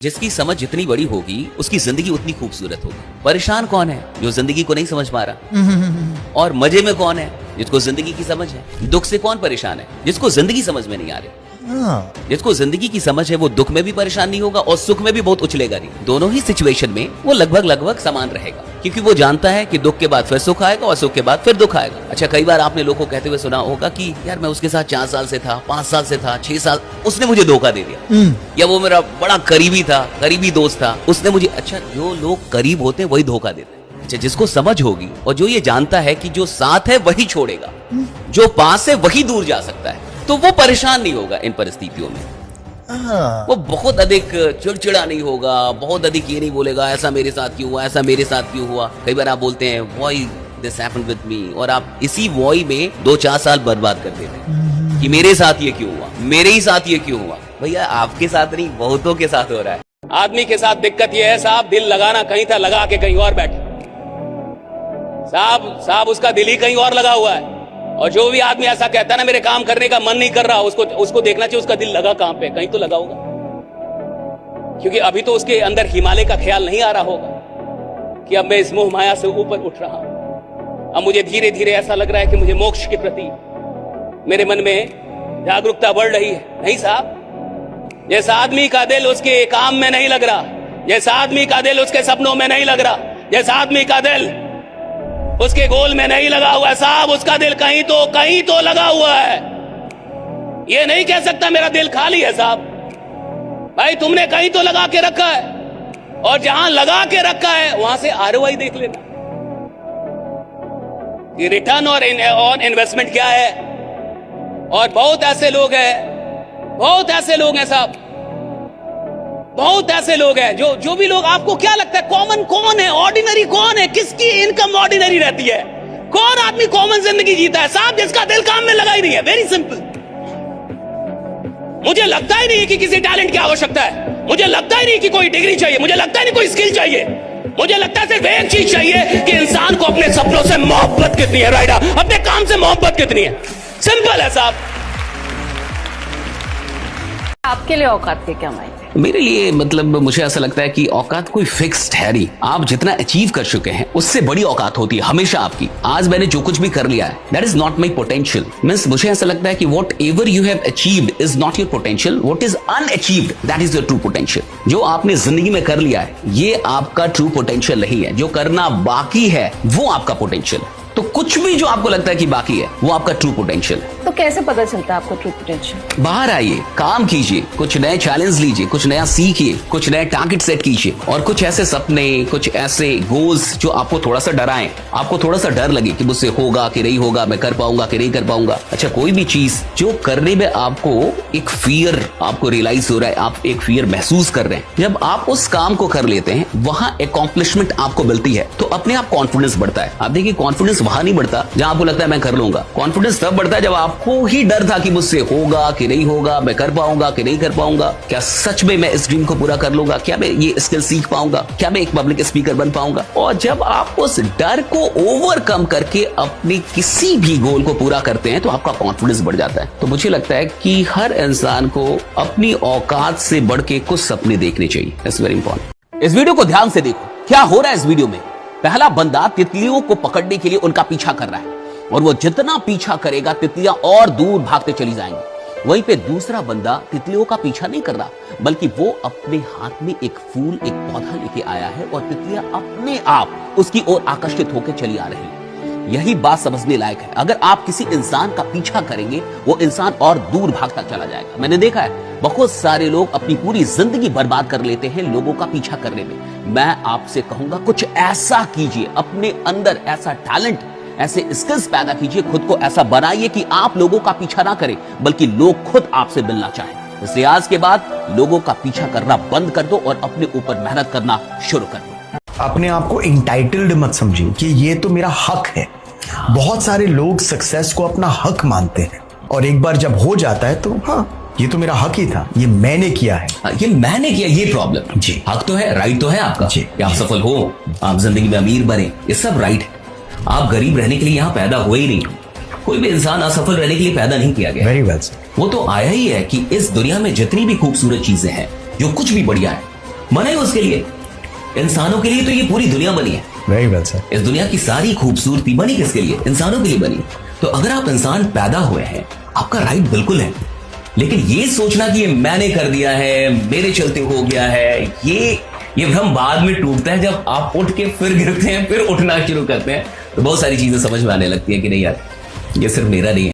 जिसकी समझ जितनी बड़ी होगी उसकी जिंदगी उतनी खूबसूरत होगी। परेशान कौन है? जो जिंदगी को नहीं समझ पा रहा। और मजे में कौन है? जिसको जिंदगी की समझ है। दुख से कौन परेशान है? जिसको जिंदगी समझ में नहीं आ रही। जिसको जिंदगी की समझ है वो दुख में भी परेशान नहीं होगा और सुख में भी बहुत उछलेगा नहीं। दोनों ही सिचुएशन में वो लगभग समान रहेगा, क्योंकि वो जानता है कि दुख के बाद फिर सुख आएगा और सुख के बाद फिर दुख आएगा। अच्छा, कई बार आपने लोगों को कहते हुए सुना होगा कि यार मैं उसके साथ 4 साल से था, 5 साल से था, 6 साल, उसने मुझे धोखा दे दिया, या वो मेरा बड़ा करीबी था, करीबी दोस्त था, उसने मुझे। अच्छा, जो लोग करीब होते हैं वही धोखा देते हैं। अच्छा, जिसको समझ होगी और जो ये जानता है कि जो साथ है वही छोड़ेगा, जो पास है वही दूर जा सकता है, तो वो परेशान नहीं होगा इन परिस्थितियों में। वो बहुत अधिक चिड़चिड़ा नहीं होगा, बहुत अधिक ये नहीं बोलेगा ऐसा मेरे साथ क्यों हुआ, ऐसा मेरे साथ क्यों हुआ। कई बार आप बोलते हैं why this happened with me, और आप इसी व्हाई में 2-4 साल बर्बाद कर देते हैं कि मेरे साथ ये क्यों हुआ, मेरे ही साथ ये क्यों हुआ। भैया आपके साथ नहीं, बहुतों के साथ हो रहा है। आदमी के साथ दिक्कत ये है साहब, दिल लगाना कहीं था, लगा के कहीं और बैठे। साहब उसका दिल ही कहीं और लगा हुआ है। और जो भी आदमी ऐसा कहता है ना मेरे काम करने का मन नहीं कर रहा, उसको देखना चाहिए उसका दिल लगा कहां पे, कहीं तो लगा होगा। क्योंकि अभी तो उसके अंदर हिमालय का ख्याल नहीं आ रहा होगा कि अब मैं इस मोह माया से ऊपर उठ रहा हूं। अब मुझे धीरे धीरे ऐसा लग रहा है कि मुझे मोक्ष के प्रति मेरे मन में जागरूकता बढ़ रही है। नहीं साहब, जैसा आदमी का दिल उसके काम में नहीं लग रहा, जैसा आदमी का दिल उसके सपनों में नहीं लग रहा, जैसा आदमी का दिल उसके गोल में नहीं लगा हुआ है साहब, उसका दिल कहीं तो लगा हुआ है। ये नहीं कह सकता मेरा दिल खाली है साहब। भाई तुमने कहीं तो लगा के रखा है, और जहां लगा के रखा है वहां से ROI देख लेना कि रिटर्न और ऑन इन्वेस्टमेंट क्या है। और बहुत ऐसे लोग हैं साहब, बहुत ऐसे लोग हैं जो भी लोग, आपको क्या लगता है कॉमन कौन है, ऑर्डिनरी कौन है, किसकी इनकम ऑर्डिनरी रहती है? कौन आदमी कॉमन जिंदगी जीता है साहब? जिसका दिल काम में लगा ही नहीं है। Very simple. मुझे लगता ही नहीं कि किसी टैलेंट की आवश्यकता है, मुझे लगता ही नहीं कि कोई डिग्री चाहिए, मुझे लगता ही नहीं कोई स्किल चाहिए। मुझे लगता है सिर्फ एक चीज चाहिए कि इंसान को अपने सपनों से मोहब्बत कितनी है, राइट, अपने काम से मोहब्बत कितनी है। सिंपल है साहब। आपके लिए औकात के क्या मायने? मेरे लिए मतलब मुझे ऐसा लगता है कि औकात कोई फिक्स्ड है नहीं। आप जितना अचीव कर चुके हैं उससे बड़ी औकात होती है हमेशा आपकी। आज मैंने जो कुछ भी कर लिया है that is not my potential. Means मुझे ऐसा लगता है कि whatever you have achieved is not your potential, what is unachieved that is your true potential. जो आपने जिंदगी में कर लिया है ये आपका ट्रू पोटेंशियल नहीं है, जो करना बाकी है वो आपका पोटेंशियल है। तो कुछ भी जो आपको लगता है कि बाकी है वो आपका ट्रू पोटेंशियल है। तो कैसे पता चलता है आपको ट्रू पोटेंशियल? बाहर आइए, काम कीजिए, कुछ नए चैलेंज लीजिए, कुछ नया सीखिए, कुछ नए टारगेट सेट कीजिए, और कुछ ऐसे सपने, कुछ ऐसे गोल्स जो आपको थोड़ा सा डराएं, आपको थोड़ा सा डर लगे कि मुझसे होगा कि नहीं होगा, मैं कर पाऊंगा कि नहीं कर पाऊंगा। अच्छा, कोई भी चीज जो करने में आपको एक फियर आपको रियलाइज हो रहा है, आप एक फियर महसूस कर रहे हैं, जब आप उस काम को कर लेते हैं वहां अकॉम्प्लिशमेंट आपको मिलती है तो अपने आप कॉन्फिडेंस बढ़ता है। आप देखिए कॉन्फिडेंस वहां नहीं बढ़ता जहां आपको लगता है मैं कर लूंगा। कॉन्फिडेंस तब बढ़ता है जब आपको ही डर था कि मुझसे होगा कि नहीं होगा, मैं कर पाऊंगा कि नहीं कर पाऊंगा, क्या सच में मैं इस ड्रीम को पूरा कर लूंगा, क्या मैं ये स्किल सीख पाऊंगा, क्या मैं एक पब्लिक स्पीकर बन पाऊंगा। और जब आप उस डर को ओवरकम करके अपने किसी भी गोल को पूरा करते हैं तो आपका कॉन्फिडेंस बढ़ जाता है। तो मुझे लगता है कि हर इंसान को अपनी औकात से बढ़ के कुछ सपने देखने चाहिए। It's very important. इस वीडियो को ध्यान से देखो, क्या हो रहा है इस वीडियो में। पहला बंदा तितलियों को पकड़ने के लिए उनका पीछा कर रहा है, और वो जितना पीछा करेगा तितलियां और दूर भागते चली जाएंगी। वहीं पे दूसरा बंदा तितलियों का पीछा नहीं कर रहा, बल्कि वो अपने हाथ में एक फूल, एक पौधा लेके आया है, और तितलियां अपने आप उसकी ओर आकर्षित होकर चली आ रही है। यही बात समझने लायक है। अगर आप किसी इंसान का पीछा करेंगे वो इंसान और दूर भागता चला जाएगा। मैंने देखा है बहुत सारे लोग अपनी पूरी जिंदगी बर्बाद कर लेते हैं लोगों का पीछा करने में। मैं आपसे कहूंगा कुछ ऐसा कीजिए, अपने अंदर ऐसा टैलेंट, ऐसे स्किल्स पैदा कीजिए, खुद को ऐसा बनाइए कि आप लोगों का पीछा ना करें बल्कि लोग खुद आपसे मिलना चाहें। इसलिए आज के बाद लोगों का पीछा करना बंद कर दो और अपने ऊपर मेहनत करना शुरू कर दो। अपने आप को इंटाइटल्ड मत समझिए कि ये तो मेरा हक है। बहुत सारे लोग सक्सेस को अपना हक मानते हैं, और एक बार जब हो जाता है तो हाँ ये तो मेरा हक ही था, ये मैंने किया है, ये मैंने किया, ये प्रॉब्लम जी। हक तो है, राइट तो है आपका जी, कि आप सफल हो, आप जिंदगी में अमीर बने, ये सब राइट है। आप गरीब रहने के लिए यहाँ पैदा हुए ही नहीं। कोई भी इंसान असफल रहने के लिए पैदा नहीं किया गया। Very well. वो तो आया ही है कि इस दुनिया में जितनी भी खूबसूरत चीजें हैं, जो कुछ भी बढ़िया है, बना ही उसके लिए। इंसानों के लिए तो ये पूरी दुनिया बनी है। Very well sir. इस दुनिया की सारी खूबसूरती बनी किसके लिए? इंसानों के लिए बनी। तो अगर आप इंसान पैदा हुए हैं, आपका राइट बिल्कुल है, लेकिन ये सोचना कि ये मैंने कर दिया है, मेरे चलते हो गया है, ये भ्रम बाद में टूटता है जब आप उठ के फिर गिरते हैं, फिर उठना शुरू करते हैं, तो बहुत सारी चीजें समझ में आने लगती है कि नहीं यार, ये सिर्फ मेरा नहीं है।